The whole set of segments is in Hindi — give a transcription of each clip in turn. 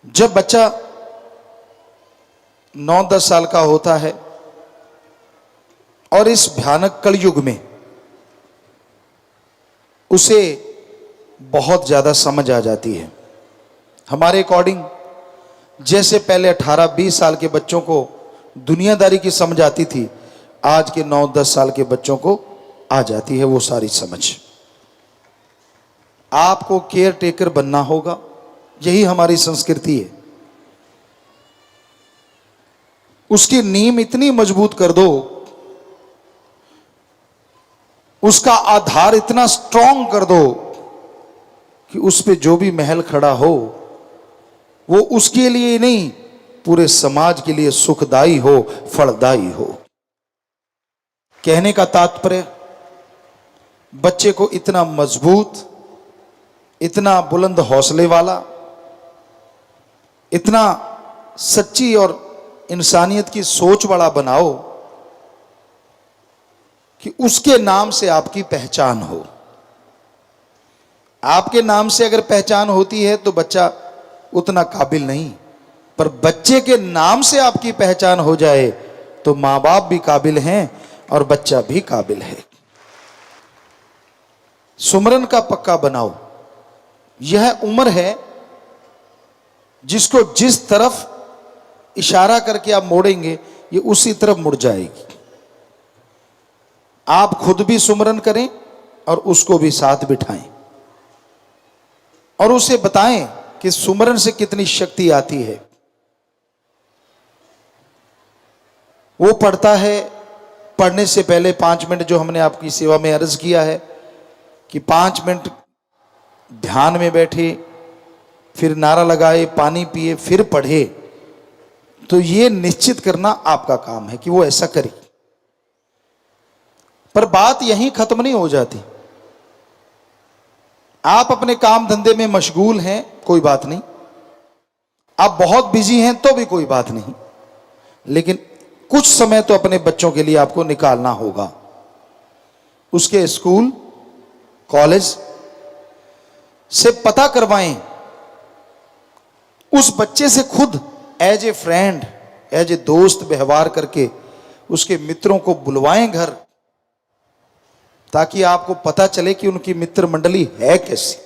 जब बच्चा 9-10 साल का होता है और इस भयानक कलयुग में उसे बहुत ज्यादा समझ आ जाती है। हमारे अकॉर्डिंग जैसे पहले 18-20 साल के बच्चों को दुनियादारी की समझ आती थी, आज के 9-10 साल के बच्चों को आ जाती है वो सारी समझ। आपको केयर टेकर बनना होगा, यही हमारी संस्कृति है। उसकी नींव इतनी मजबूत कर दो, उसका आधार इतना स्ट्रांग कर दो कि उस पे जो भी महल खड़ा हो वो उसके लिए नहीं, पूरे समाज के लिए सुखदाई हो, फलदायी हो। कहने का तात्पर्य, बच्चे को इतना मजबूत, इतना बुलंद हौसले वाला, इतना सच्ची और इंसानियत की सोच वाला बनाओ कि उसके नाम से आपकी पहचान हो। आपके नाम से अगर पहचान होती है तो बच्चा उतना काबिल नहीं, पर बच्चे के नाम से आपकी पहचान हो जाए तो मां बाप भी काबिल हैं और बच्चा भी काबिल है। सुमरन का पक्का बनाओ। यह उम्र है जिसको जिस तरफ इशारा करके आप मोड़ेंगे ये उसी तरफ मुड़ जाएगी। आप खुद भी सुमरन करें और उसको भी साथ बिठाएं और उसे बताएं कि सुमरन से कितनी शक्ति आती है। वो पढ़ता है, पढ़ने से पहले 5 मिनट जो हमने आपकी सेवा में अर्ज किया है कि 5 मिनट ध्यान में बैठे, फिर नारा लगाए, पानी पिए, फिर पढ़े, तो ये निश्चित करना आपका काम है कि वो ऐसा करे। पर बात यहीं खत्म नहीं हो जाती। आप अपने काम धंधे में मशगूल हैं, कोई बात नहीं, आप बहुत बिजी हैं तो भी कोई बात नहीं, लेकिन कुछ समय तो अपने बच्चों के लिए आपको निकालना होगा। उसके स्कूल कॉलेज से पता करवाएं, उस बच्चे से खुद as a friend, as a दोस्त व्यवहार करके उसके मित्रों को बुलवाएं घर, ताकि आपको पता चले कि उनकी मित्र मंडली है कैसी।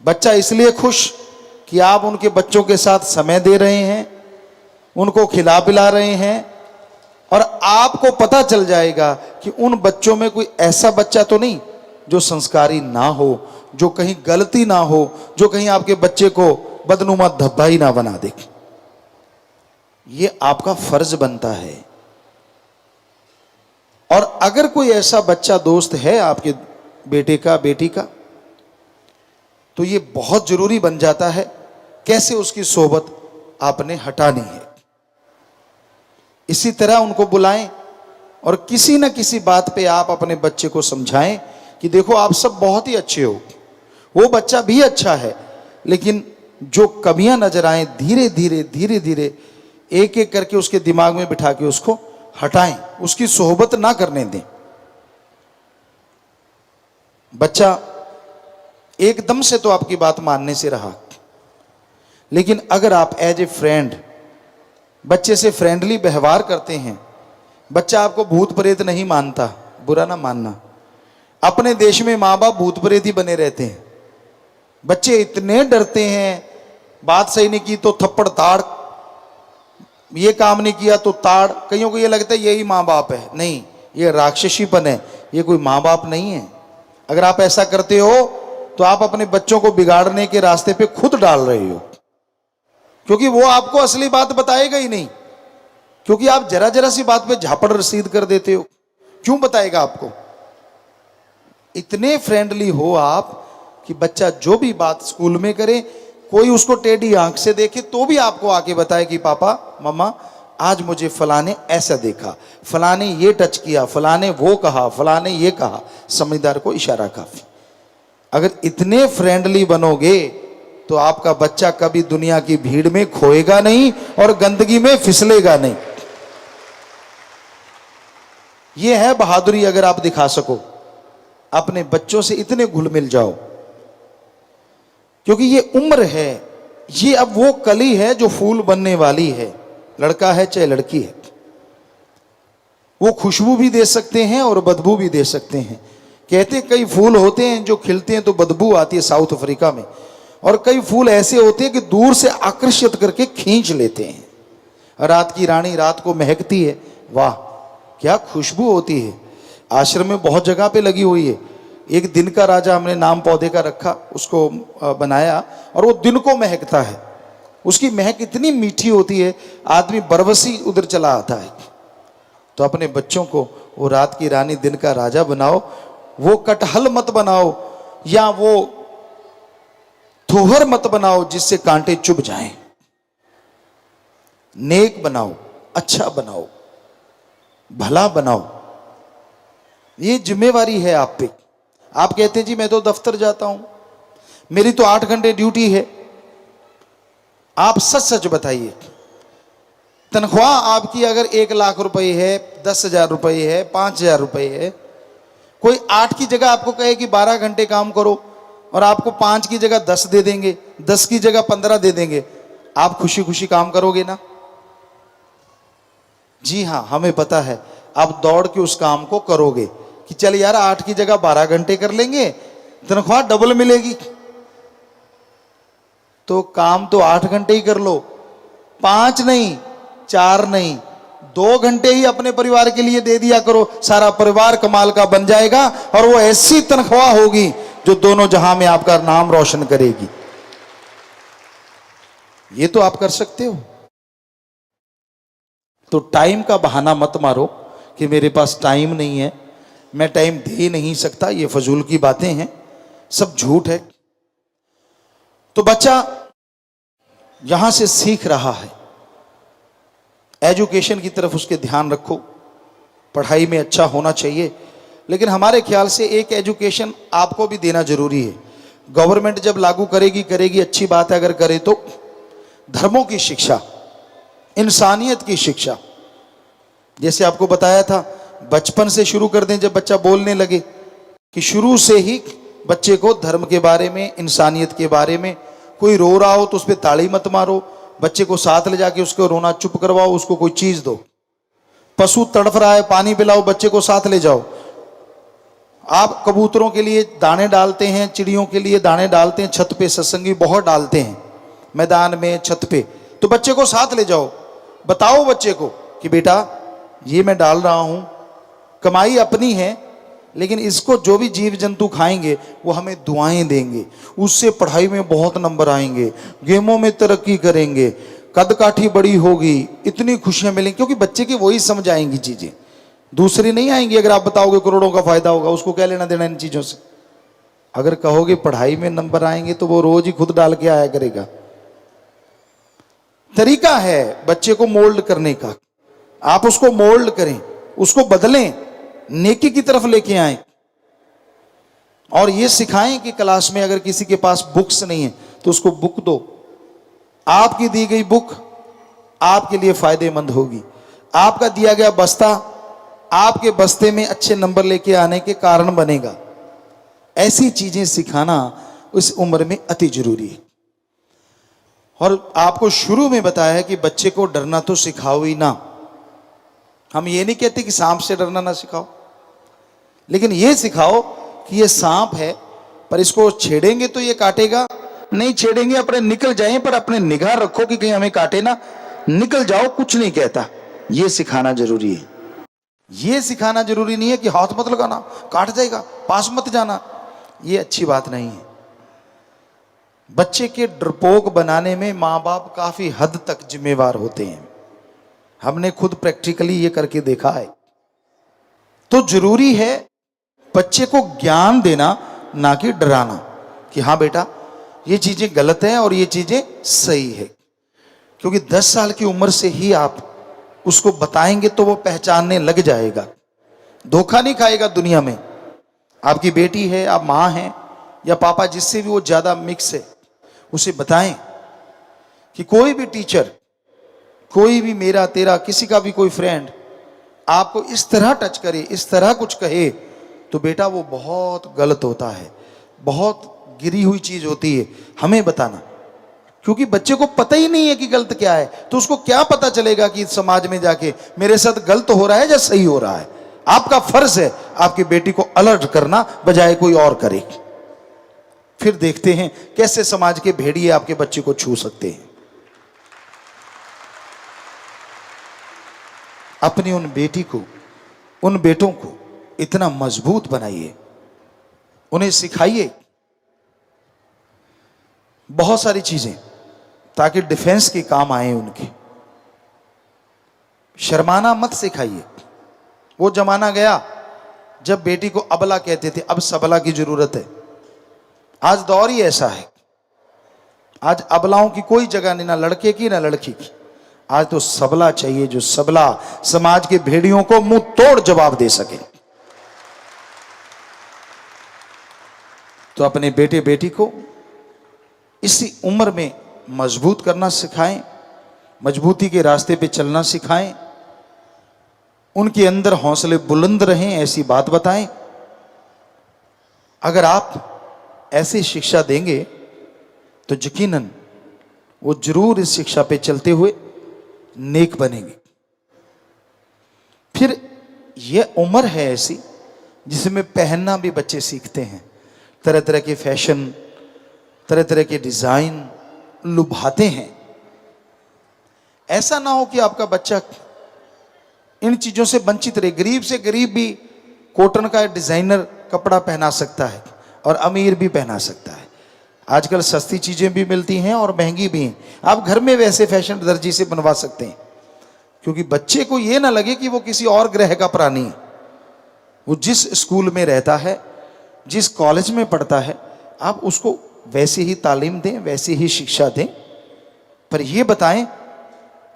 बच्चा इसलिए खुश कि आप उनके बच्चों के साथ समय दे रहे हैं, उनको खिला पिला रहे हैं, और आपको पता चल जाएगा कि उन बच्चों में कोई ऐसा बच्चा तो नहीं जो संस्कारी ना हो, जो कहीं गलती ना हो, जो कहीं आपके बच्चे को बदनुमा धब्बा ही ना बना दे। ये आपका फर्ज बनता है। और अगर कोई ऐसा बच्चा दोस्त है आपके बेटे का, बेटी का, तो ये बहुत जरूरी बन जाता है कैसे उसकी सोबत आपने हटानी है। इसी तरह उनको बुलाएं और किसी न किसी बात पे आप अपने बच्चे को समझाएं कि देखो आप सब बहुत ही अच्छे हो, वो बच्चा भी अच्छा है, लेकिन जो कमियां नजर आए धीरे धीरे धीरे धीरे एक एक करके उसके दिमाग में बिठा के उसको हटाएं, उसकी सोहबत ना करने दें। बच्चा एकदम से तो आपकी बात मानने से रहा, लेकिन अगर आप एज ए फ्रेंड बच्चे से फ्रेंडली व्यवहार करते हैं, बच्चा आपको भूत प्रेत नहीं मानता, बुरा ना मानना। अपने देश में माँ बाप भूत प्रेत ही बने रहते हैं। बच्चे इतने डरते हैं, बात सही नहीं की तो थप्पड़ ताड़, ये काम नहीं किया तो ताड़। कईयों को ये लगता है यही माँ बाप है, नहीं, ये राक्षसीपन है, ये कोई माँ बाप नहीं है। अगर आप ऐसा करते हो तो आप अपने बच्चों को बिगाड़ने के रास्ते पे खुद डाल रहे हो, क्योंकि वो आपको असली बात बताएगा ही नहीं, क्योंकि आप जरा जरा सी बात पे झापड़ रसीद कर देते हो। क्यों बताएगा आपको? इतने फ्रेंडली हो आप कि बच्चा जो भी बात स्कूल में करे, कोई उसको टेढ़ी आंख से देखे तो भी आपको आके बताए कि पापा मम्मा आज मुझे फलाने ऐसा देखा, फलाने ये टच किया, फलाने वो कहा, फलाने ये कहा। समझदार को इशारा काफी। अगर इतने फ्रेंडली बनोगे तो आपका बच्चा कभी दुनिया की भीड़ में खोएगा नहीं और गंदगी में फिसलेगा नहीं। यह है बहादुरी। अगर आप दिखा सको, अपने बच्चों से इतने घुल मिल जाओ, क्योंकि ये उम्र है ये अब वो कली है जो फूल बनने वाली है, लड़का है चाहे लड़की है। वो खुशबू भी दे सकते हैं और बदबू भी दे सकते हैं। कहते कई फूल होते हैं जो खिलते हैं तो बदबू आती है साउथ अफ्रीका में, और कई फूल ऐसे होते हैं कि दूर से आकर्षित करके खींच लेते हैं। रात की रानी रात को महकती है, वाह क्या खुशबू होती है। आश्रम में बहुत जगह पे लगी हुई है। एक दिन का राजा हमने नाम पौधे का रखा, उसको बनाया, और वो दिन को महकता है। उसकी महक इतनी मीठी होती है, आदमी बरवसी उधर चला आता है। तो अपने बच्चों को वो रात की रानी दिन का राजा बनाओ। वो कटहल मत बनाओ या वो थोहर मत बनाओ जिससे कांटे चुभ जाएं। नेक बनाओ, अच्छा बनाओ, भला बनाओ। ये जिम्मेवारी है आप पे। आप कहते हैं जी मैं तो दफ्तर जाता हूं, मेरी तो 8 घंटे ड्यूटी है। आप सच सच बताइए, तनख्वाह आपकी अगर 1 लाख रुपए है, 10,000 रुपए है, 5,000 रुपए है, कोई 8 की जगह आपको कहे कि 12 घंटे काम करो और आपको 5 की जगह 10 दे देंगे, 10 की जगह 15 दे देंगे, आप खुशी खुशी काम करोगे ना? जी हाँ, हमें पता है आप दौड़ के उस काम को करोगे कि चल यार 8 की जगह 12 घंटे कर लेंगे, तनख्वाह डबल मिलेगी। तो काम तो 8 घंटे ही कर लो, 5 नहीं, 4 नहीं, 2 घंटे ही अपने परिवार के लिए दे दिया करो। सारा परिवार कमाल का बन जाएगा और वो ऐसी तनख्वाह होगी जो दोनों जहां में आपका नाम रोशन करेगी। ये तो आप कर सकते हो। तो टाइम का बहाना मत मारो कि मेरे पास टाइम नहीं है, मैं टाइम दे नहीं सकता। ये फजूल की बातें हैं, सब झूठ है। तो बच्चा यहां से सीख रहा है, एजुकेशन की तरफ उसके ध्यान रखो, पढ़ाई में अच्छा होना चाहिए। लेकिन हमारे ख्याल से एक एजुकेशन आपको भी देना जरूरी है। गवर्नमेंट जब लागू करेगी अच्छी बात है, अगर करे तो धर्मों की शिक्षा, इंसानियत की शिक्षा। जैसे आपको बताया था, बचपन से शुरू कर दें, जब बच्चा बोलने लगे कि शुरू से ही बच्चे को धर्म के बारे में, इंसानियत के बारे में। कोई रो रहा हो तो उस पर ताली मत मारो, बच्चे को साथ ले जाके उसको रोना चुप करवाओ, उसको कोई चीज दो। पशु तड़फ रहा है, पानी पिलाओ, बच्चे को साथ ले जाओ। आप कबूतरों के लिए दाने डालते हैं, चिड़ियों के लिए दाने डालते हैं, छत पे सत्संगी बहुत डालते हैं, मैदान में, छत पे, तो बच्चे को साथ ले जाओ। बताओ बच्चे को कि बेटा ये मैं डाल रहा हूं, कमाई अपनी है, लेकिन इसको जो भी जीव जंतु खाएंगे वो हमें दुआएं देंगे, उससे पढ़ाई में बहुत नंबर आएंगे, गेमों में तरक्की करेंगे, कद काठी बड़ी होगी, इतनी खुशियां मिलेंगी। क्योंकि बच्चे की वही समझ आएंगी चीजें, दूसरी नहीं आएंगी। अगर आप बताओगे करोड़ों का फायदा होगा, उसको क्या लेना देना इन चीजों से। अगर कहोगे पढ़ाई में नंबर आएंगे तो वो रोज ही खुद डाल के आया करेगा। तरीका है बच्चे को मोल्ड करने का, आप उसको मोल्ड करें, उसको बदलें, नेकी की तरफ लेके आए। और ये सिखाएं कि क्लास में अगर किसी के पास बुक्स नहीं है तो उसको बुक दो। आपकी दी गई बुक आपके लिए फायदेमंद होगी। आपका दिया गया बस्ता आपके बस्ते में अच्छे नंबर लेके आने के कारण बनेगा। ऐसी चीजें सिखाना उस उम्र में अति जरूरी है। और आपको शुरू में बताया है कि बच्चे को डरना तो सिखाओ ही ना। हम ये नहीं कहते कि सांप से डरना ना सिखाओ, लेकिन ये सिखाओ कि ये सांप है, पर इसको छेड़ेंगे तो ये काटेगा नहीं, छेड़ेंगे अपने निकल जाएं, पर अपने निगाह रखो कि कहीं हमें काटे ना, निकल जाओ, कुछ नहीं कहता। ये सिखाना जरूरी है। ये सिखाना जरूरी नहीं है कि हाथ मत लगाना, काट जाएगा, पास मत जाना। ये अच्छी बात नहीं है। बच्चे के डरपोक बनाने में माँ बाप काफी हद तक जिम्मेवार होते हैं। हमने खुद प्रैक्टिकली ये करके देखा है। तो जरूरी है बच्चे को ज्ञान देना, ना कि डराना कि हाँ बेटा ये चीजें गलत हैं और ये चीजें सही है। क्योंकि 10 साल की उम्र से ही आप उसको बताएंगे तो वो पहचानने लग जाएगा, धोखा नहीं खाएगा दुनिया में। आपकी बेटी है, आप माँ हैं या पापा, जिससे भी वो ज्यादा मिक्स है, उसे बताएं कि कोई भी टीचर, कोई भी मेरा तेरा किसी का भी कोई फ्रेंड आपको इस तरह टच करे, इस तरह कुछ कहे, तो बेटा वो बहुत गलत होता है, बहुत गिरी हुई चीज होती है। हमें बताना, क्योंकि बच्चे को पता ही नहीं है कि गलत क्या है, तो उसको क्या पता चलेगा कि समाज में जाके मेरे साथ गलत हो रहा है या सही हो रहा है। आपका फर्ज है आपकी बेटी को अलर्ट करना, बजाय कोई और करे। फिर देखते हैं कैसे समाज के भेड़िए आपके बच्चे को छू सकते हैं। अपनी उन बेटी को, उन बेटों को इतना मजबूत बनाइए, उन्हें सिखाइए बहुत सारी चीजें, ताकि डिफेंस के काम आए उनके। शर्माना मत सिखाइए। वो जमाना गया जब बेटी को अबला कहते थे, अब सबला की जरूरत है। आज दौर ही ऐसा है, आज अबलाओं की कोई जगह नहीं, ना लड़के की ना लड़की की। आज तो सबला चाहिए, जो सबला समाज के भेड़ियों को मुंह तोड़ जवाब दे सके। तो अपने बेटे बेटी को इसी उम्र में मजबूत करना सिखाएं, मजबूती के रास्ते पे चलना सिखाएं, उनके अंदर हौसले बुलंद रहें, ऐसी बात बताएं। अगर आप ऐसी शिक्षा देंगे तो यकीनन वो जरूर इस शिक्षा पे चलते हुए नेक बनेंगे। फिर यह उम्र है ऐसी जिसमें पहनना भी बच्चे सीखते हैं, तरह तरह के फैशन, तरह तरह के डिजाइन लुभाते हैं। ऐसा ना हो कि आपका बच्चा इन चीजों से वंचित रहे। गरीब से गरीब भी कॉटन का डिजाइनर कपड़ा पहना सकता है और अमीर भी पहना सकता है। आजकल सस्ती चीजें भी मिलती हैं और महंगी भी हैं। आप घर में वैसे फैशन दर्जी से बनवा सकते हैं, क्योंकि बच्चे को यह ना लगे कि वो किसी और ग्रह का प्राणी है। वो जिस स्कूल में रहता है, जिस कॉलेज में पढ़ता है, आप उसको वैसे ही तालीम दें, वैसे ही शिक्षा दें। पर यह बताएं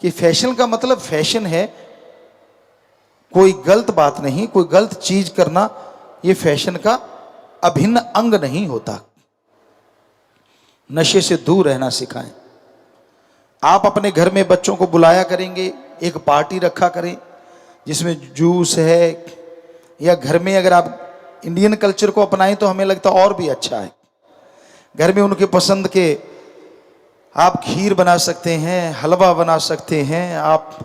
कि फैशन का मतलब फैशन है, कोई गलत बात नहीं, कोई गलत चीज करना यह फैशन का अभिन्न अंग नहीं होता। नशे से दूर रहना सिखाएं। आप अपने घर में बच्चों को बुलाया करेंगे, एक पार्टी रखा करें जिसमें जूस है, या घर में अगर आप इंडियन कल्चर को अपनाएं तो हमें लगता और भी अच्छा है। घर में उनके पसंद के आप खीर बना सकते हैं, हलवा बना सकते हैं, आप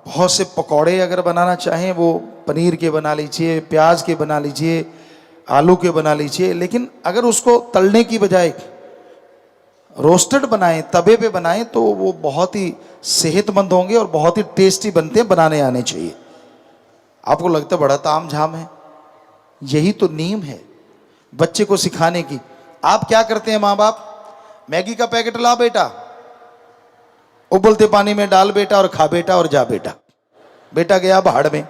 बहुत से पकौड़े अगर बनाना चाहें वो पनीर के बना लीजिए, प्याज के बना लीजिए, आलू के बना लीजिए। लेकिन अगर उसको तलने की बजाय रोस्टेड बनाएं, तवे पे बनाएं, तो वो बहुत ही सेहतमंद होंगे और बहुत ही टेस्टी बनते हैं। बनाने आने चाहिए। आपको लगता है बड़ा ताम झाम है, यही तो नीम है बच्चे को सिखाने की। आप क्या करते हैं माँ बाप? मैगी का पैकेट ला बेटा, उबलते पानी में डाल बेटा और खा बेटा और जा बेटा। बेटा गया भाड़ में।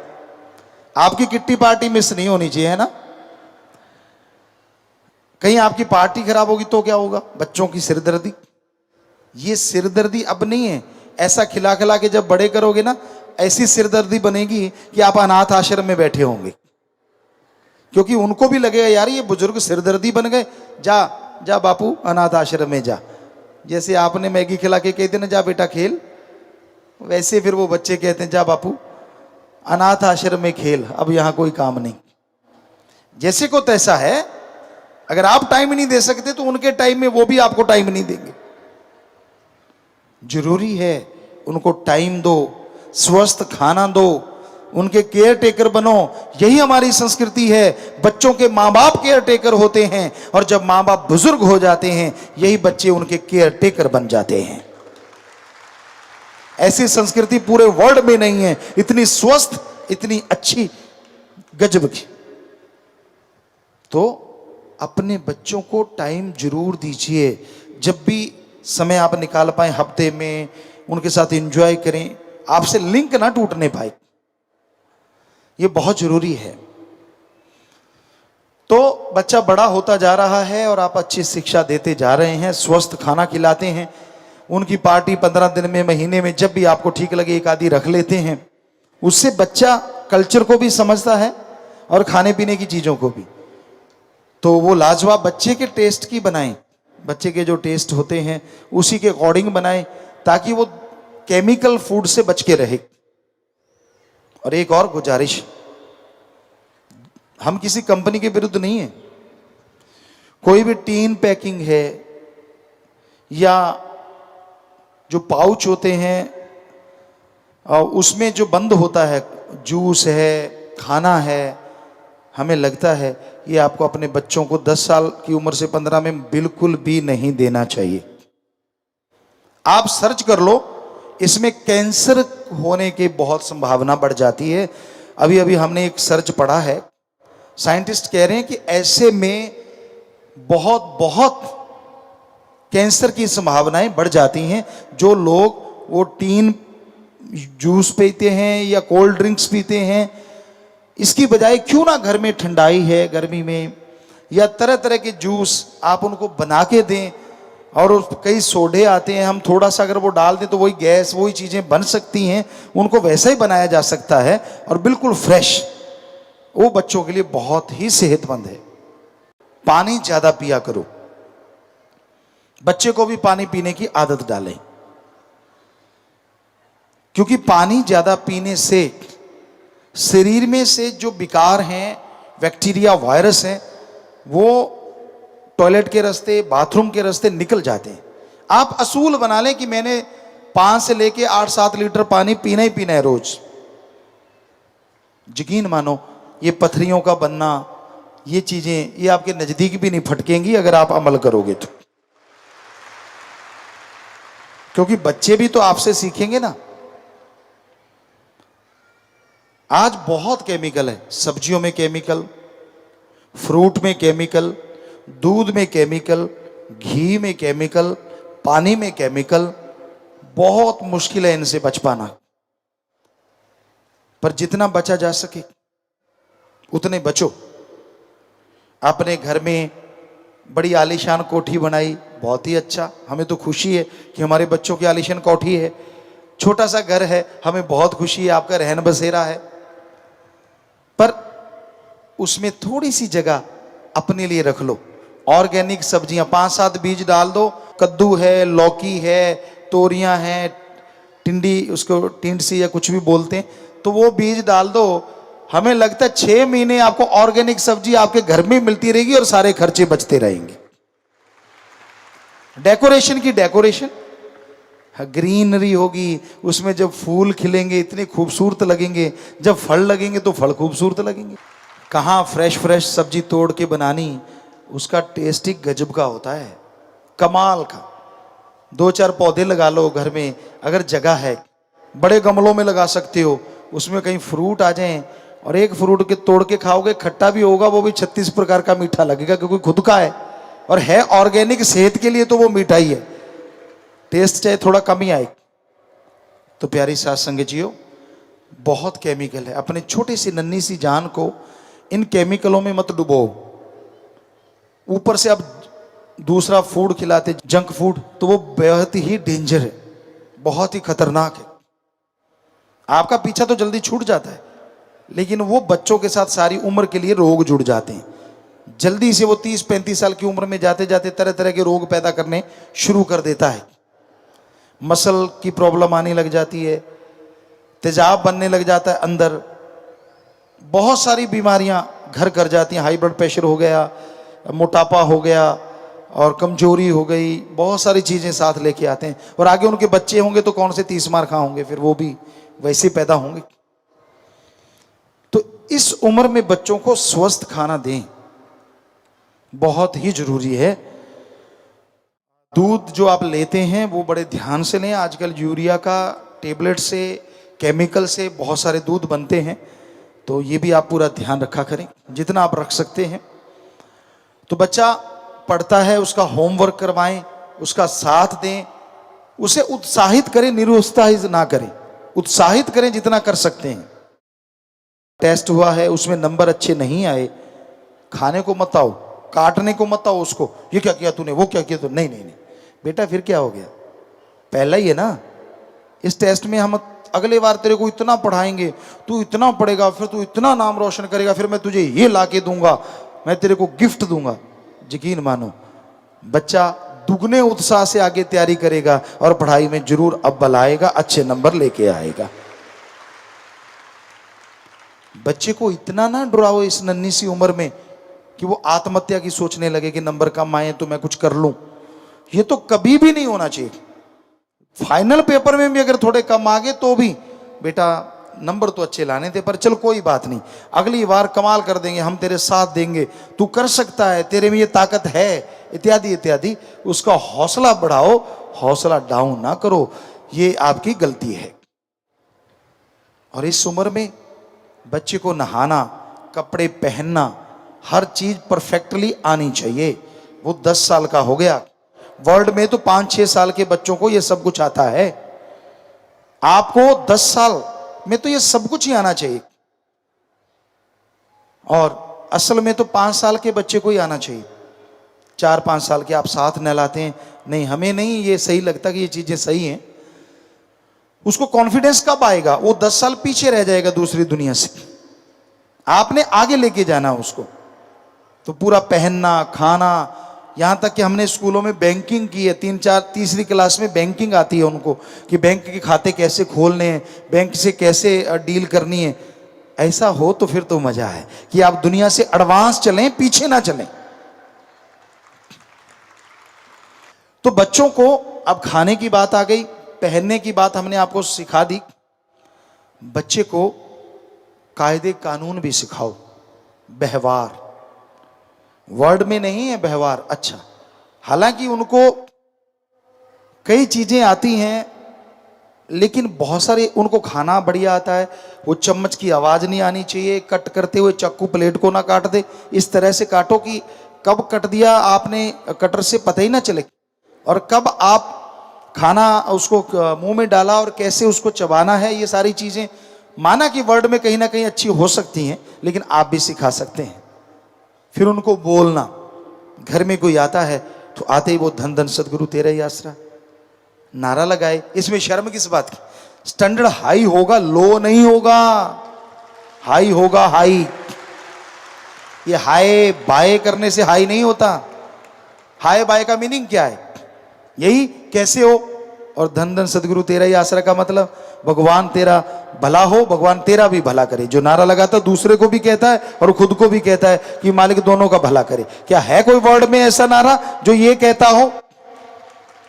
आपकी किट्टी पार्टी मिस नहीं होनी चाहिए, है ना? कहीं आपकी पार्टी खराब होगी तो क्या होगा? बच्चों की सिरदर्दी। ये सिरदर्दी अब नहीं है, ऐसा खिला खिला के जब बड़े करोगे ना, ऐसी सिरदर्दी बनेगी कि आप अनाथ आश्रम में बैठे होंगे। क्योंकि उनको भी लगेगा यार ये बुजुर्ग सिरदर्दी बन गए, जा जा बापू अनाथ आश्रम में जा। जैसे आपने मैगी खिला के कहते ना जा बेटा खेल, वैसे फिर वो बच्चे कहते हैं जा बापू अनाथ आश्रम में खेल, अब यहां कोई काम नहीं। जैसे को तैसा है, अगर आप टाइम नहीं दे सकते तो उनके टाइम में वो भी आपको टाइम नहीं देंगे। जरूरी है उनको टाइम दो, स्वस्थ खाना दो, उनके केयर टेकर बनो। यही हमारी संस्कृति है। बच्चों के माँ बाप केयर टेकर होते हैं, और जब माँ बाप बुजुर्ग हो जाते हैं यही बच्चे उनके केयर टेकर बन जाते हैं। ऐसी संस्कृति पूरे वर्ल्ड में नहीं है, इतनी स्वस्थ, इतनी अच्छी, गजब की। तो अपने बच्चों को टाइम जरूर दीजिए। जब भी समय आप निकाल पाए हफ्ते में, उनके साथ एंजॉय करें। आपसे लिंक ना टूटने पाए, ये बहुत जरूरी है। तो बच्चा बड़ा होता जा रहा है और आप अच्छी शिक्षा देते जा रहे हैं, स्वस्थ खाना खिलाते हैं, उनकी पार्टी 15 दिन में, महीने में, जब भी आपको ठीक लगे एक आधी रख लेते हैं। उससे बच्चा कल्चर को भी समझता है और खाने पीने की चीजों को भी। तो वो लाजवाब बच्चे के टेस्ट की बनाएं, बच्चे के जो टेस्ट होते हैं उसी के अकॉर्डिंग बनाएं, ताकि वो केमिकल फूड से बच के रहे। और एक और गुजारिश, हम किसी कंपनी के विरुद्ध नहीं है, कोई भी टीन पैकिंग है या जो पाउच होते हैं उसमें जो बंद होता है, जूस है, खाना है, हमें लगता है ये आपको अपने बच्चों को 10 साल की उम्र से 15 में बिल्कुल भी नहीं देना चाहिए। आप सर्च कर लो, इसमें कैंसर होने की बहुत संभावना बढ़ जाती है। अभी अभी हमने एक सर्च पढ़ा है, साइंटिस्ट कह रहे हैं कि ऐसे में बहुत बहुत कैंसर की संभावनाएं बढ़ जाती हैं। जो लोग वो टीन जूस पीते हैं या कोल्ड ड्रिंक्स पीते हैं, इसकी बजाय क्यों ना घर में ठंडाई है गर्मी में, या तरह तरह के जूस आप उनको बना के दें। और कई सोडे आते हैं, हम थोड़ा सा अगर वो डाल दें तो वही गैस, वही चीज़ें बन सकती हैं। उनको वैसा ही बनाया जा सकता है और बिल्कुल फ्रेश, वो बच्चों के लिए बहुत ही सेहतमंद है। पानी ज़्यादा पिया करो, बच्चे को भी पानी पीने की आदत डालें, क्योंकि पानी ज़्यादा पीने से शरीर में से जो विकार हैं, बैक्टीरिया, वायरस हैं, वो टॉयलेट के रास्ते, बाथरूम के रास्ते निकल जाते हैं। आप असूल बना लें कि मैंने 5 से लेके 8-7 लीटर पानी पीना ही पीना है रोज। यकीन मानो ये पथरियों का बनना, ये चीजें, ये आपके नजदीक भी नहीं फटकेंगी अगर आप अमल करोगे तो। क्योंकि बच्चे भी तो आपसे सीखेंगे ना। आज बहुत केमिकल है, सब्जियों में केमिकल, फ्रूट में केमिकल, दूध में केमिकल, घी में केमिकल, पानी में केमिकल। बहुत मुश्किल है इनसे बच पाना, पर जितना बचा जा सके उतने बचो। अपने घर में बड़ी आलीशान कोठी बनाई, बहुत ही अच्छा, हमें तो खुशी है कि हमारे बच्चों की आलीशान कोठी है। छोटा सा घर है, हमें बहुत खुशी है, आपका रहन बसेरा है, पर उसमें थोड़ी सी जगह अपने लिए रख लो। ऑर्गेनिक सब्जियां 5-7 बीज डाल दो, कद्दू है, लौकी है, तोरियां हैं, टिंडी, उसको टिंडसी या कुछ भी बोलते हैं, तो वो बीज डाल दो। हमें लगता है 6 महीने आपको ऑर्गेनिक सब्जी आपके घर में मिलती रहेगी और सारे खर्चे बचते रहेंगे। डेकोरेशन की डेकोरेशन, ग्रीनरी होगी, उसमें जब फूल खिलेंगे इतने खूबसूरत लगेंगे, जब फल लगेंगे तो फल खूबसूरत लगेंगे। कहाँ फ्रेश फ्रेश सब्जी तोड़ के बनानी, उसका टेस्ट ही गजब का होता है, कमाल का। 2-4 पौधे लगा लो घर में, अगर जगह है, बड़े गमलों में लगा सकते हो, उसमें कहीं फ्रूट आ जाएं और एक फ्रूट के तोड़ के खाओगे, खट्टा भी होगा, वो भी 36 प्रकार का मीठा लगेगा, क्योंकि खुद का है और है ऑर्गेनिक, सेहत के लिए तो वो मीठा ही है, टेस्ट चाहे थोड़ा कम ही आए। तो प्यारी साथ संगतियों, बहुत केमिकल है, अपने छोटी सी नन्ही सी जान को इन केमिकलों में मत डुबो। ऊपर से अब दूसरा फूड खिलाते, जंक फूड, तो वो बेहद ही डेंजर है, बहुत ही खतरनाक है। आपका पीछा तो जल्दी छूट जाता है, लेकिन वो बच्चों के साथ सारी उम्र के लिए रोग जुड़ जाते हैं। जल्दी से वो 30-35 साल की उम्र में जाते जाते तरह तरह के रोग पैदा करने शुरू कर देता है। मसल की प्रॉब्लम आने लग जाती है, तेजाब बनने लग जाता है अंदर, बहुत सारी बीमारियां घर कर जाती हैं। हाई ब्लड प्रेशर हो गया, मोटापा हो गया और कमजोरी हो गई, बहुत सारी चीजें साथ लेके आते हैं। और आगे उनके बच्चे होंगे तो कौन से 30 मार खा होंगे, फिर वो भी वैसे पैदा होंगे। तो इस उम्र में बच्चों को स्वस्थ खाना दें, बहुत ही जरूरी है। दूध जो आप लेते हैं वो बड़े ध्यान से लें। आजकल यूरिया का टेबलेट से, केमिकल से बहुत सारे दूध बनते हैं, तो ये भी आप पूरा ध्यान रखा करें, जितना आप रख सकते हैं। तो बच्चा पढ़ता है, उसका होमवर्क करवाएं, उसका साथ दें, उसे उत्साहित करें, निरुत्साहित ना करें, उत्साहित करें जितना कर सकते हैं। टेस्ट हुआ है, उसमें नंबर अच्छे नहीं आए, खाने को मत आओ, काटने को मत आओ उसको, ये क्या किया तूने, वो क्या किया, तो नहीं नहीं नहीं बेटा, फिर क्या हो गया, पहला ही है ना। इस टेस्ट में हम अगले बार तेरे को इतना पढ़ाएंगे, तू इतना पढ़ेगा, फिर तू इतना नाम रोशन करेगा, फिर मैं तुझे ये ला के दूंगा, मैं तेरे को गिफ्ट दूंगा। यकीन मानो बच्चा दुगने उत्साह से आगे तैयारी करेगा और पढ़ाई में जरूर अव्वल आएगा, अच्छे नंबर लेके आएगा। बच्चे को इतना ना डराओ इस नन्ही सी उम्र में कि वो आत्महत्या की सोचने लगे कि नंबर कम आए तो मैं कुछ कर लूं। ये तो कभी भी नहीं होना चाहिए। फाइनल पेपर में भी अगर थोड़े कम आ गए तो भी बेटा नंबर तो अच्छे लाने थे, पर चल कोई बात नहीं, अगली बार कमाल कर देंगे, हम तेरे साथ देंगे, तू कर सकता है, तेरे में ये ताकत है, इत्यादि इत्यादि। उसका हौसला बढ़ाओ, हौसला डाउन ना करो, ये आपकी गलती है। और इस उम्र में बच्चे को नहाना, कपड़े पहनना, हर चीज परफेक्टली आनी चाहिए। वो 10 साल का हो गया, वर्ल्ड में तो 5-6 साल के बच्चों को ये सब कुछ आता है। आपको 10 साल में तो ये सब कुछ ही आना चाहिए, और असल में तो 5 साल के बच्चे को ही आना चाहिए। 4-5 साल के आप साथ नहलाते हैं, नहीं हमें नहीं ये सही लगता कि ये चीजें सही हैं, उसको कॉन्फिडेंस कब आएगा? वो 10 साल पीछे रह जाएगा दूसरी दुनिया से। आपने आगे लेके जाना उसको। तो पूरा पहनना, खाना, यहां तक कि हमने स्कूलों में बैंकिंग की है, 3-4 क्लास में बैंकिंग आती है उनको, कि बैंक के खाते कैसे खोलने हैं, बैंक से कैसे डील करनी है। ऐसा हो तो फिर तो मजा है कि आप दुनिया से एडवांस चलें, पीछे ना चलें। तो बच्चों को अब खाने की बात आ गई, पहनने की बात हमने आपको सिखा दी। बच्चे को कायदे कानून भी सिखाओ, व्यवहार, वर्ड में नहीं है व्यवहार। अच्छा, हालांकि उनको कई चीजें आती हैं, लेकिन बहुत सारे उनको खाना बढ़िया आता है। वो चम्मच की आवाज नहीं आनी चाहिए, कट करते हुए चाकू प्लेट को ना काट दे, इस तरह से काटो कि कब कट दिया आपने कटर से पता ही ना चले, और कब आप खाना उसको मुंह में डाला और कैसे उसको चबाना है। ये सारी चीजें माना कि वर्ड में कहीं ना कहीं अच्छी हो सकती हैं, लेकिन आप भी सिखा सकते हैं। फिर उनको बोलना, घर में कोई आता है तो आते ही वो धन धन सदगुरु तेरा ही आसरा नारा लगाए। इसमें शर्म किस बात की? स्टैंडर्ड हाई होगा, लो नहीं होगा, हाई होगा, हाई। ये हाय बाय करने से हाई नहीं होता। हाय बाय का मीनिंग क्या है? यही कैसे हो, और धन धन सदगुरु तेरा ही आसरा का मतलब भगवान तेरा भला हो, भगवान तेरा भी भला करे। जो नारा लगाता दूसरे को भी कहता है और खुद को भी कहता है कि मालिक दोनों का भला करे। क्या है कोई वर्ड में ऐसा नारा जो ये कहता हो?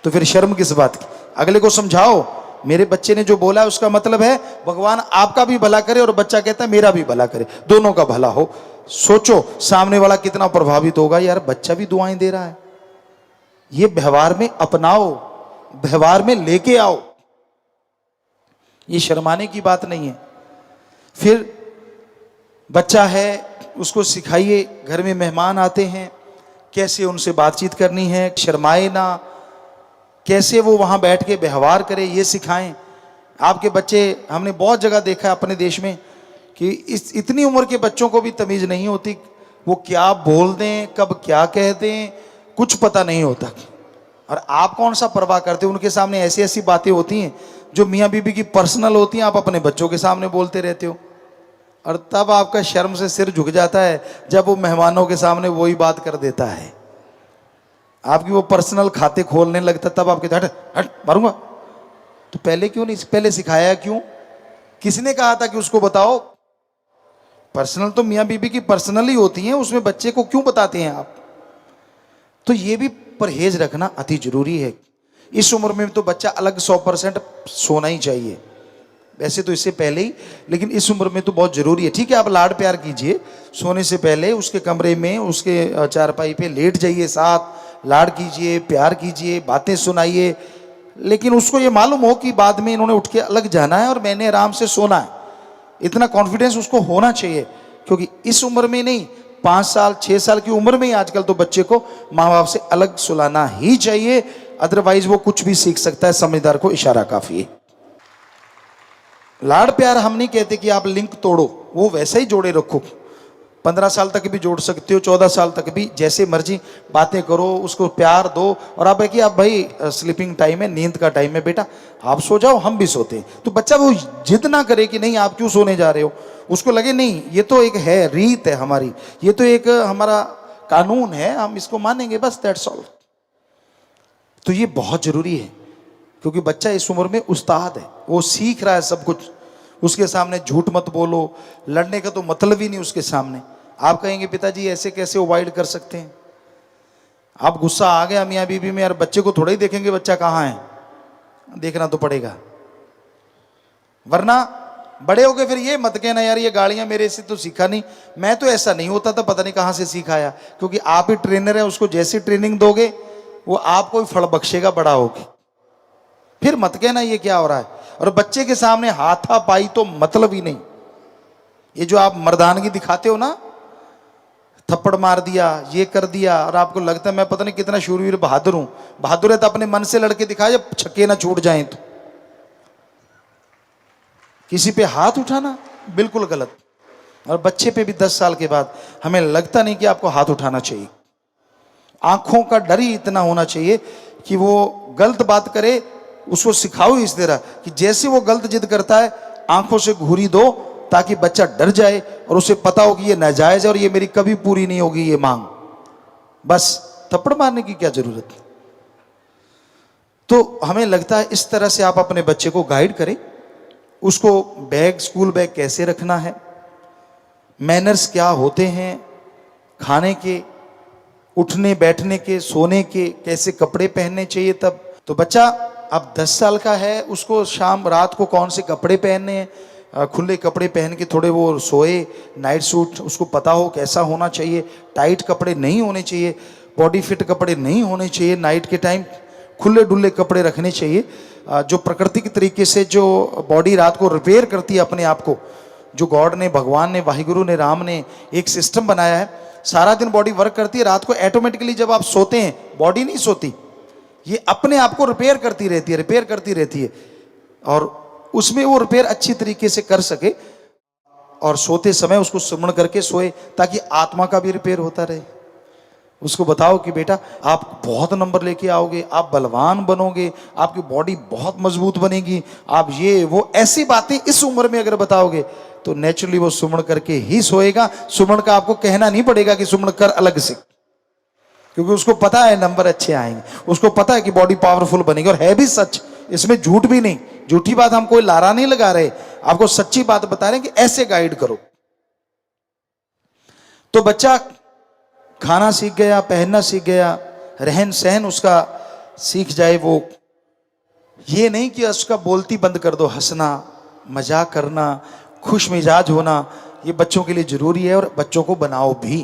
तो फिर शर्म किस बात की? अगले को समझाओ, मेरे बच्चे ने जो बोला है उसका मतलब है भगवान आपका भी भला करे, और बच्चा कहता है मेरा भी भला करे, दोनों का भला हो। सोचो सामने वाला कितना प्रभावित होगा, यार बच्चा भी दुआएं दे रहा है। ये व्यवहार में अपनाओ, व्यवहार में लेके आओ, ये शर्माने की बात नहीं है। फिर बच्चा है, उसको सिखाइए, घर में मेहमान आते हैं कैसे उनसे बातचीत करनी है, शर्माए ना, कैसे वो वहां बैठ के व्यवहार करे, ये सिखाएं। आपके बच्चे, हमने बहुत जगह देखा है अपने देश में कि इस इतनी उम्र के बच्चों को भी तमीज नहीं होती, वो क्या बोल दें, कब क्या कह दें, कुछ पता नहीं होता। और आप कौन सा परवाह करते हो? उनके सामने ऐसी ऐसी बातें होती हैं जो मियाँ बीबी की पर्सनल होती हैं, आप अपने बच्चों के सामने बोलते रहते हो, और तब आपका शर्म से सिर झुक जाता है जब वो मेहमानों के सामने वही बात कर देता है। आपकी वो पर्सनल खाते खोलने लगता, तब आपके हट हट मारूंगा। तो पहले क्यों नहीं, पहले सिखाया क्यों? किसने कहा था कि उसको बताओ? पर्सनल तो मियाँ बीबी की पर्सनल ही होती हैं, उसमें बच्चे को क्यों बताते हैं आप? तो ये भी परहेज रखना अति जरूरी है। इस उम्र में तो बच्चा अलग 100% सोना ही चाहिए, वैसे तो इससे पहले ही, लेकिन इस उम्र में तो बहुत जरूरी है। ठीक है, आप लाड प्यार कीजिए, सोने से पहले उसके कमरे में, उसके चारपाई पे लेट जाइए, साथ लाड कीजिए, प्यार कीजिए, बातें सुनाइए, लेकिन उसको ये मालूम हो कि बाद में इन्होंने उठ के अलग जाना है और मैंने आराम से सोना है। इतना कॉन्फिडेंस उसको होना चाहिए, क्योंकि इस उम्र में नहीं, 5 साल 6 साल की उम्र में ही आजकल तो बच्चे को माँ बाप से अलग सुलाना ही चाहिए, अदरवाइज वो कुछ भी सीख सकता है। समझदार को इशारा काफी है। लाड़ प्यार हम नहीं कहते कि आप लिंक तोड़ो, वो वैसे ही जोड़े रखो। 15 साल तक भी जोड़ सकते हो, 14 साल तक भी, जैसे मर्जी बातें करो, उसको प्यार दो। और आप है कि आप भाई स्लीपिंग टाइम है, नींद का टाइम है बेटा, आप सो जाओ, हम भी सोते हैं। तो बच्चा वो जिद ना करे कि नहीं आप क्यों सोने जा रहे हो, उसको लगे नहीं ये तो एक है, रीत है हमारी, ये तो एक हमारा कानून है, हम इसको मानेंगे, बस दैट्स ऑल। तो ये बहुत जरूरी है, क्योंकि बच्चा इस उम्र में उस्ताद है, वो सीख रहा है सब कुछ। उसके सामने झूठ मत बोलो, लड़ने का तो मतलब ही नहीं उसके सामने। आप कहेंगे पिताजी ऐसे कैसे अवॉइड कर सकते हैं? आप गुस्सा आ गया मियाँ बीबी में, यार बच्चे को थोड़ा ही देखेंगे बच्चा कहाँ है, देखना तो पड़ेगा। वरना बड़े हो गए फिर ये मत कहना यार ये गालियां मेरे से तो सीखा नहीं, मैं तो ऐसा नहीं होता था, पता नहीं कहाँ से सीखा आया। क्योंकि आप ही ट्रेनर है, उसको जैसी ट्रेनिंग दोगे वो आपको ही फल बख्शेगा बड़ा होके। फिर मत कहना ये क्या हो रहा है। और बच्चे के सामने हाथापाई तो मतलब ही नहीं। ये जो आप मर्दानगी दिखाते हो ना, थप्पड़ मार दिया, ये कर दिया, और आपको लगता है मैं पता नहीं कितना शूरवीर बहादुर हूं। बहादुर है तो अपने मन से लड़के दिखाए, जब छक्के ना छूट जाएं तो। किसी पे हाथ उठाना बिल्कुल गलत। और बच्चे पे भी 10 साल के बाद हमें लगता नहीं कि आपको हाथ उठाना चाहिए। आंखों का डर ही इतना होना चाहिए कि वो गलत बात करे, उसको सिखाओ इस तरह कि जैसे वो गलत जिद करता है आंखों से घूरी दो, ताकि बच्चा डर जाए और उसे पता हो कि ये नाजायज है और ये मेरी कभी पूरी नहीं होगी ये मांग। बस थप्पड़ मारने की क्या जरूरत है। तो हमें लगता है इस तरह से आप अपने बच्चे को गाइड करें, उसको बैग, स्कूल बैग कैसे रखना है, मैनर्स क्या होते हैं, खाने के, उठने बैठने के, सोने के, कैसे कपड़े पहनने चाहिए। तब तो बच्चा अब 10 साल का है, उसको शाम रात को कौन से कपड़े पहनने हैं, खुले कपड़े पहन के थोड़े वो सोए, नाइट सूट उसको पता हो कैसा होना चाहिए, टाइट कपड़े नहीं होने चाहिए, बॉडी फिट कपड़े नहीं होने चाहिए, नाइट के टाइम खुले डुल्ले कपड़े रखने चाहिए। जो प्रकृति के तरीके से जो बॉडी रात को रिपेयर करती है अपने आप को, जो गॉड ने, भगवान ने, वाहिगुरु ने, राम ने एक सिस्टम बनाया है, सारा दिन बॉडी वर्क करती है, रात को ऑटोमेटिकली जब आप सोते हैं बॉडी नहीं सोती, ये अपने आप को रिपेयर करती रहती है, रिपेयर करती रहती है। और उसमें वो रिपेयर अच्छी तरीके से कर सके और सोते समय उसको सुमन करके सोए, ताकि आत्मा का भी रिपेयर होता रहे। उसको बताओ कि बेटा आप बहुत नंबर लेके आओगे, आप बलवान बनोगे, आपकी बॉडी बहुत मजबूत बनेगी, आप ये वो ऐसी बातें इस उम्र में अगर बताओगे तो नेचुरली वो सुमन करके ही सोएगा। सुमन का आपको कहना नहीं पड़ेगा कि सुमन कर अलग से, क्योंकि उसको पता है नंबर अच्छे आएंगे, उसको पता है कि बॉडी पावरफुल बनेगी। और है भी सच, इसमें झूठ भी नहीं, झूठी बात हम कोई लारा नहीं लगा रहे, आपको सच्ची बात बता रहे हैं कि ऐसे गाइड करो। तो बच्चा खाना सीख गया, पहनना सीख गया, रहन सहन उसका सीख जाए। वो ये नहीं कि उसका बोलती बंद कर दो, हंसना, मजाक करना, खुश मिजाज होना, ये बच्चों के लिए जरूरी है। और बच्चों को बनाओ भी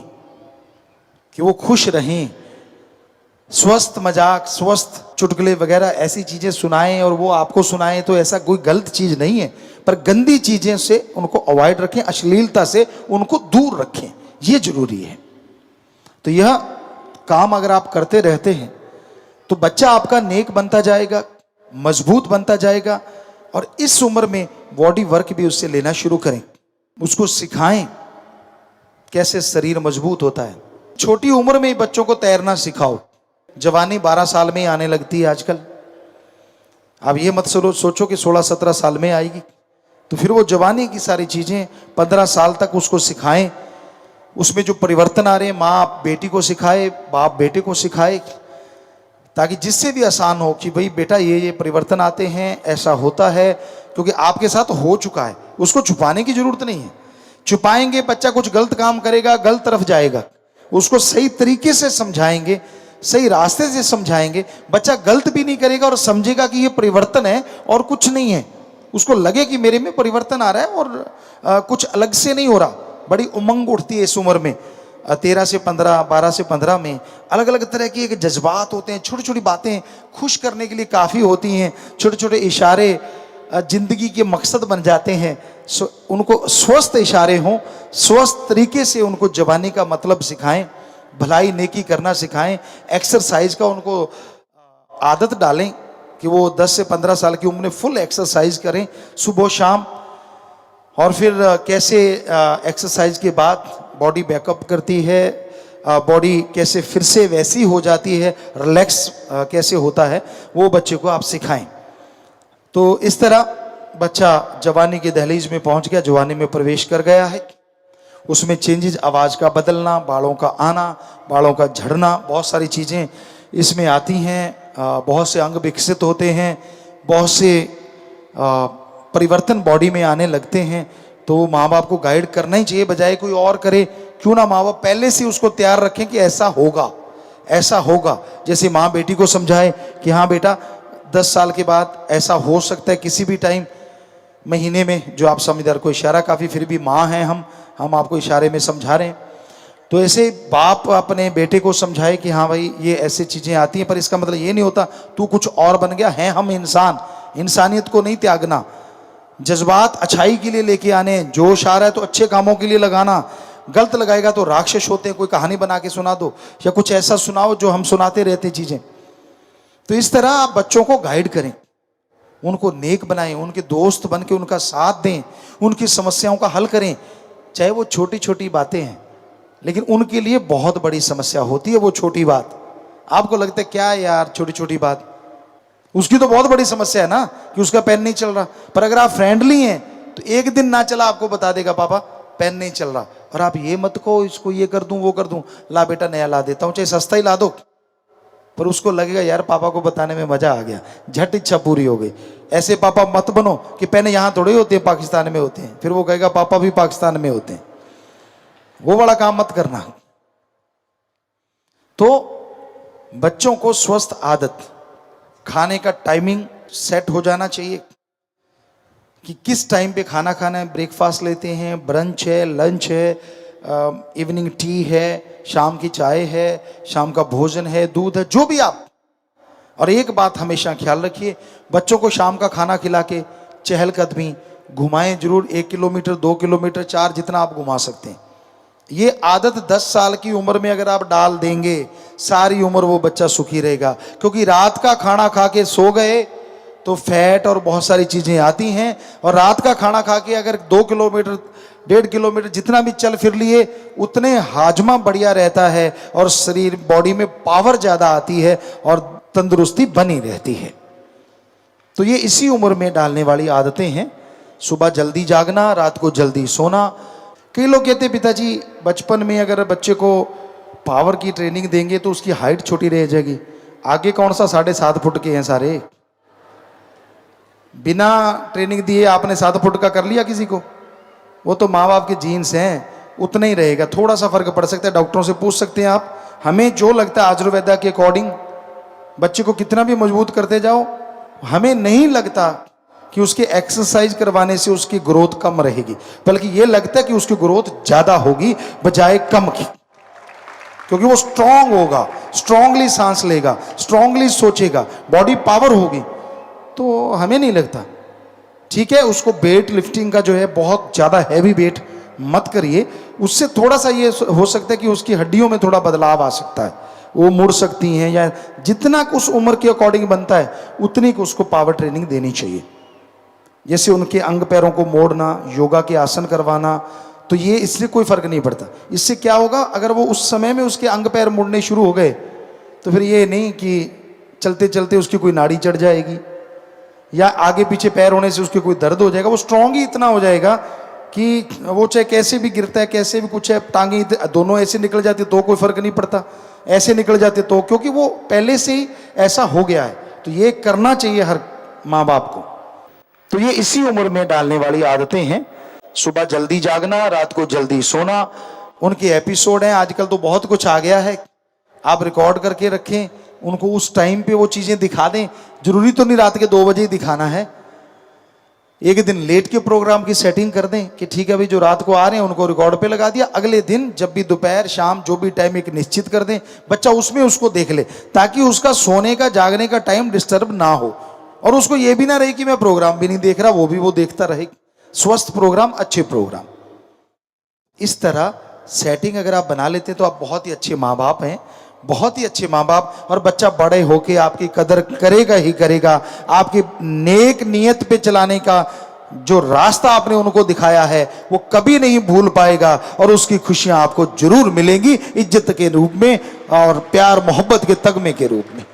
कि वो खुश रहें, स्वस्थ मजाक, स्वस्थ चुटकुले वगैरह ऐसी चीजें सुनाएं और वो आपको सुनाएं, तो ऐसा कोई गलत चीज नहीं है, पर गंदी चीजें से उनको अवॉइड रखें, अश्लीलता से उनको दूर रखें, ये जरूरी है। तो यह काम अगर आप करते रहते हैं तो बच्चा आपका नेक बनता जाएगा, मजबूत बनता जाएगा। और इस उम्र में बॉडी वर्क भी उससे लेना शुरू करें, उसको सिखाएं कैसे शरीर मजबूत होता है। छोटी उम्र में ही बच्चों को तैरना सिखाओ। जवानी 12 साल में ही आने लगती है आजकल। अब ये मत सोचो कि 16-17 साल में आएगी, तो फिर वो जवानी की सारी चीजें 15 साल तक उसको सिखाएं। उसमें जो परिवर्तन आ रहे हैं, माँ बेटी को सिखाए, बाप बेटे को सिखाए, ताकि जिससे भी आसान हो कि भाई बेटा ये परिवर्तन आते हैं, ऐसा होता है, क्योंकि आपके साथ हो चुका है, उसको छुपाने की जरूरत नहीं है। छुपाएंगे बच्चा कुछ गलत काम करेगा, गलत तरफ जाएगा। उसको सही तरीके से समझाएंगे, सही रास्ते से समझाएंगे, बच्चा गलत भी नहीं करेगा और समझेगा कि ये परिवर्तन है और कुछ नहीं है। उसको लगे कि मेरे में परिवर्तन आ रहा है और कुछ अलग से नहीं हो रहा। बड़ी उमंग उठती है इस उम्र में, 13 से 15, 12 से 15 में अलग अलग तरह की एक जज्बात होते हैं। छोटी छोटी बातें खुश करने के लिए काफ़ी होती हैं, छोटे छोटे इशारे जिंदगी के मकसद बन जाते हैं। उनको स्वस्थ इशारे हों, स्वस्थ तरीके से उनको जवानी का मतलब सिखाएं, भलाई नेकी करना सिखाएं, एक्सरसाइज का उनको आदत डालें कि वो 10 से 15 साल की उम्र में फुल एक्सरसाइज करें सुबह शाम। और फिर कैसे एक्सरसाइज के बाद बॉडी बैकअप करती है, बॉडी कैसे फिर से वैसी हो जाती है, रिलैक्स कैसे होता है, वो बच्चे को आप सिखाएं। तो इस तरह बच्चा जवानी के दहलीज में पहुंच गया, जवानी में प्रवेश कर गया है। उसमें चेंजेस, आवाज़ का बदलना, बालों का आना, बालों का झड़ना, बहुत सारी चीज़ें इसमें आती हैं। बहुत से अंग विकसित होते हैं, बहुत से परिवर्तन बॉडी में आने लगते हैं। तो माँ बाप को गाइड करना ही चाहिए, बजाय कोई और करे। क्यों ना माँ बाप पहले से उसको तैयार रखें कि ऐसा होगा, ऐसा होगा, जैसे माँ बेटी को समझाए कि हाँ बेटा 10 साल के बाद ऐसा हो सकता है किसी भी टाइम, महीने में, जो आप समझदार को इशारा काफ़ी, फिर भी माँ हैं हम आपको इशारे में समझा रहे हैं। तो ऐसे बाप अपने बेटे को समझाए कि हाँ भाई ये ऐसे चीज़ें आती हैं, पर इसका मतलब ये नहीं होता तू कुछ और बन गया है। हम इंसान, इंसानियत को नहीं त्यागना, जज्बात अच्छाई के लिए लेके आने, जोश आ रहा है तो अच्छे कामों के लिए लगाना, गलत लगाएगा तो राक्षस होते हैं। कोई कहानी बना के सुना दो या कुछ ऐसा सुनाओ जो हम सुनाते रहते चीज़ें। तो इस तरह आप बच्चों को गाइड करें, उनको नेक बनाएं, उनके दोस्त बन के उनका साथ दें, उनकी समस्याओं का हल करें। चाहे वो छोटी छोटी बातें हैं, लेकिन उनके लिए बहुत बड़ी समस्या होती है वो छोटी बात। आपको लगता है क्या यार छोटी छोटी बात, उसकी तो बहुत बड़ी समस्या है ना कि उसका पेन नहीं चल रहा। पर अगर आप फ्रेंडली हैं तो एक दिन ना चला आपको बता देगा पापा पेन नहीं चल रहा, और आप ये मत कहो इसको ये कर दूं वो कर दूं, ला बेटा नया ला देता हूं, चाहे सस्ता ही ला दो। पर उसको लगेगा यार पापा को बताने में मजा आ गया, झट इच्छा पूरी हो गई। ऐसे पापा मत बनो कि पेन यहाँ थोड़े होते हैं, पाकिस्तान में होते हैं। फिर वो कहेगा पापा भी पाकिस्तान में होते हैं। वो बड़ा काम मत करना। तो बच्चों को स्वस्थ आदत, खाने का टाइमिंग सेट हो जाना चाहिए कि किस टाइम पे खाना खाना है। ब्रेकफास्ट लेते हैं, ब्रंच है, लंच है, इवनिंग टी है, शाम की चाय है, शाम का भोजन है, दूध है, जो भी आप। और एक बात हमेशा ख्याल रखिए, बच्चों को शाम का खाना खिला के चहलकदमी घुमाएं जरूर, 1 किलोमीटर 2 किलोमीटर 4 जितना आप घुमा सकते हैं। ये आदत 10 साल की उम्र में अगर आप डाल देंगे, सारी उम्र वो बच्चा सुखी रहेगा। क्योंकि रात का खाना खा के सो गए तो फैट और बहुत सारी चीज़ें आती हैं, और रात का खाना खा के अगर 2 किलोमीटर 1.5 किलोमीटर जितना भी चल फिर लिए, उतने हाजमा बढ़िया रहता है और शरीर बॉडी में पावर ज़्यादा आती है और तंदुरुस्ती बनी रहती है। तो ये इसी उम्र में डालने वाली आदतें हैं। सुबह जल्दी जागना, रात को जल्दी सोना। कई लोग कहते हैं पिताजी बचपन में अगर बच्चे को पावर की ट्रेनिंग देंगे तो उसकी हाइट छोटी रह जाएगी। आगे कौन सा 7.5 फुट के हैं सारे, बिना ट्रेनिंग दिए आपने 7 फुट का कर लिया किसी को? वो तो माँ बाप के जीन्स हैं, उतना ही रहेगा, थोड़ा सा फर्क पड़ सकता है। डॉक्टरों से पूछ सकते हैं आप। हमें जो लगता है आयुर्वेदा के अकॉर्डिंग, बच्चे को कितना भी मजबूत करते जाओ, हमें नहीं लगता कि उसके एक्सरसाइज करवाने से उसकी ग्रोथ कम रहेगी, बल्कि ये लगता है कि उसकी ग्रोथ ज्यादा होगी बजाय कम की। क्योंकि वो स्ट्रांग होगा, स्ट्रांगली सांस लेगा, स्ट्रांगली सोचेगा, बॉडी पावर होगी। तो हमें नहीं लगता। ठीक है, उसको वेट लिफ्टिंग का जो है बहुत ज़्यादा हैवी वेट मत करिए, उससे थोड़ा सा ये हो सकता है कि उसकी हड्डियों में थोड़ा बदलाव आ सकता है, वो मुड़ सकती हैं, या जितना उस उम्र के अकॉर्डिंग बनता है उतनी को उसको पावर ट्रेनिंग देनी चाहिए। जैसे उनके अंग पैरों को मोड़ना, योगा के आसन करवाना, तो ये इससे कोई फर्क नहीं पड़ता। इससे क्या होगा, अगर वो उस समय में उसके अंग पैर मुड़ने शुरू हो गए तो फिर ये नहीं कि चलते चलते उसकी कोई नाड़ी चढ़ जाएगी या आगे पीछे पैर होने से उसके कोई दर्द हो जाएगा। वो स्ट्रांग ही इतना हो जाएगा कि वो चाहे कैसे भी गिरता है, कैसे भी कुछ है, टांगे दोनों ऐसे निकल जाती तो कोई फर्क नहीं पड़ता, ऐसे निकल जाते तो, क्योंकि वो पहले से ही ऐसा हो गया है। तो ये करना चाहिए हर माँ बाप को। तो ये इसी उम्र में डालने वाली आदतें हैं। सुबह जल्दी जागना, रात को जल्दी सोना। उनके एपिसोड हैं, आजकल तो बहुत कुछ आ गया है, आप रिकॉर्ड करके रखें, उनको उस टाइम पे वो चीज़ें दिखा दें। जरूरी तो नहीं रात के 2 बजे ही दिखाना है, एक दिन लेट के प्रोग्राम की सेटिंग कर दें कि ठीक है भाई जो रात को आ रहे हैं उनको रिकॉर्ड पे लगा दिया, अगले दिन जब भी दोपहर शाम जो भी टाइम एक निश्चित कर दें, बच्चा उसमें उसको देख ले, ताकि उसका सोने का जागने का टाइम डिस्टर्ब ना हो, और उसको ये भी ना रहे कि मैं प्रोग्राम भी नहीं देख रहा, वो देखता रहे। स्वस्थ प्रोग्राम, अच्छे प्रोग्राम। इस तरह सेटिंग अगर आप बना लेते हैं तो आप बहुत ही अच्छे माँ बाप हैं, बहुत ही अच्छे माँ बाप। और बच्चा बड़े होके आपकी कदर करेगा ही करेगा। आपकी नेक नियत पे चलाने का जो रास्ता आपने उनको दिखाया है वो कभी नहीं भूल पाएगा, और उसकी खुशियां आपको जरूर मिलेंगी, इज्जत के रूप में और प्यार मोहब्बत के तगमे के रूप में।